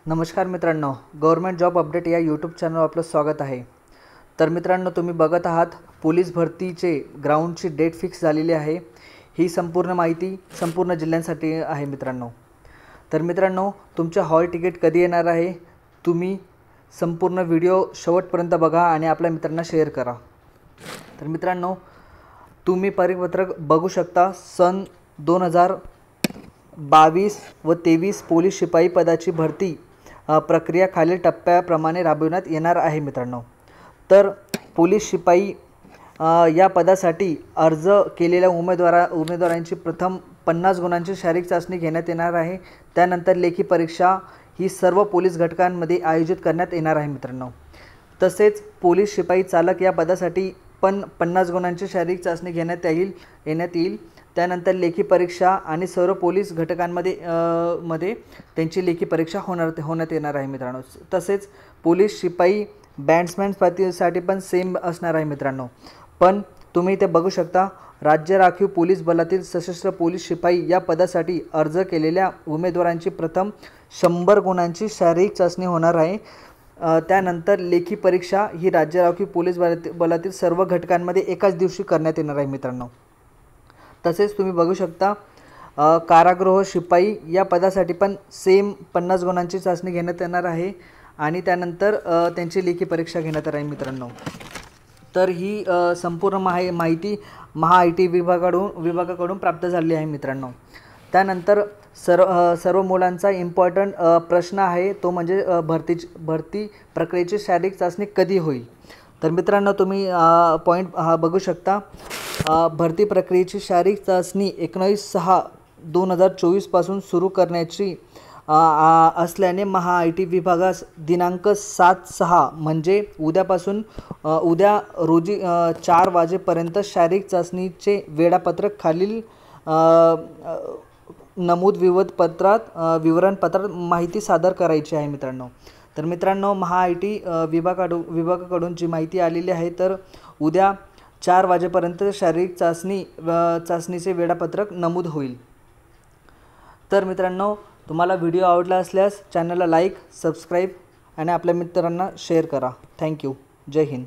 नमस्कार मित्रांनो, government job update या यूट्यूब चॅनलवर आपलं स्वागत आहे। तर मित्रांनो, तुम्ही बघत आहात पोलीस भरतीचे ग्राउंडची डेट फिक्स झालेली आहे। ही संपूर्ण माहिती संपूर्ण जिल्ह्यांसाठी आहे मित्रांनो। तर मित्रांनो, तुमचा हॉल तिकीट कधी येणार आहे, तुम्ही संपूर्ण व्हिडिओ शेवटपर्यंत बघा आणि आपल्या मित्रांना शेअर करा। तर मित्रांनो, तुम्ही परिपत्रक बघू शकता। सन 2022 व 23 पोलीस शिपाई पदाची भरती प्रक्रिया खालील टप्प्याप्रमाणे राबविण्यात येणार आहे मित्रांनो। तर पोलीस शिपाई या पदासाठी अर्ज केलेल्या उमेदवारांची प्रथम 50 गुणांची शारीरिक चाचणी घेण्यात येणार आहे। त्यानंतर लेखी परीक्षा ही सर्व पोलीस घटकांमध्ये आयोजित करण्यात येणार आहे मित्रांनो। तसेच पोलीस शिपाई चालक या पदासाठी पण 50 गुणांची शारीरिक चाचणी घेण्यात येईल। त्यानंतर लेखी परीक्षा आणि सर्व पोलीस घटकांमध्ये त्यांची लेखी परीक्षा होण्यात येणार आहे मित्रांनो। तसेच पोलीस शिपाई बॅट्समॅन पदासाठी पण सेम असणार आहे मित्रांनो। पण तुम्ही इथे बघू शकता, राज्य राखीव पोलीस बलातील सशस्त्र पोलीस शिपाई या पदासाठी अर्ज केलेल्या उमेदवारांची प्रथम 100 गुणांची शारीरिक चाचणी होणार आहे। त्यानंतर लेखी परीक्षा ही राज्य राखीव पोलीस बलातील सर्व घटकांमध्ये एकाच दिवशी करण्यात येणार आहे मित्रांनो। तसेच तुम्ही बघू शकता, कारागृह शिपाई या पदासाठी पण सेम 50 गुणांची चाचणी घेण्यात येणार आहे आणि त्यानंतर त्यांची लेखी परीक्षा घेण्यात येणार आहे मित्रांनो। तर ही संपूर्ण माहिती महा-IT विभागाकडून प्राप्त झाली आहे मित्रांनो। त्यानंतर सर्व मुलांचा इम्पॉर्टंट प्रश्न आहे, तो म्हणजे भरती प्रक्रियेची शारीरिक चाचणी कधी होईल। तर मित्रांनो, तुम्ही पॉईंट बघू शकता, भरती प्रक्रियेची शारीरिक चाचणी 19/6/2024 पासून सुरू करण्याची असल्याने महा-IT विभागास दिनांक 7/6 म्हणजे उद्या रोजी 4 वाजेपर्यंत शारीरिक चाचणीचे वेळापत्रक खालील नमूद विवरणपत्रात माहिती सादर करायची आहे मित्रांनो। तर मित्रांनो, महा-IT विभागाकडून जी माहिती आलेली आहे, तर उद्या 4 वाजेपर्यंत शारीरिक चाचणीचे वेळापत्रक नमूद होईल। तर मित्रांनो, तुम्हाला व्हिडिओ आवडला असल्यास चॅनलला लाईक, सबस्क्राईब आणि आपल्या मित्रांना शेअर करा। थँक्यू। जय हिंद।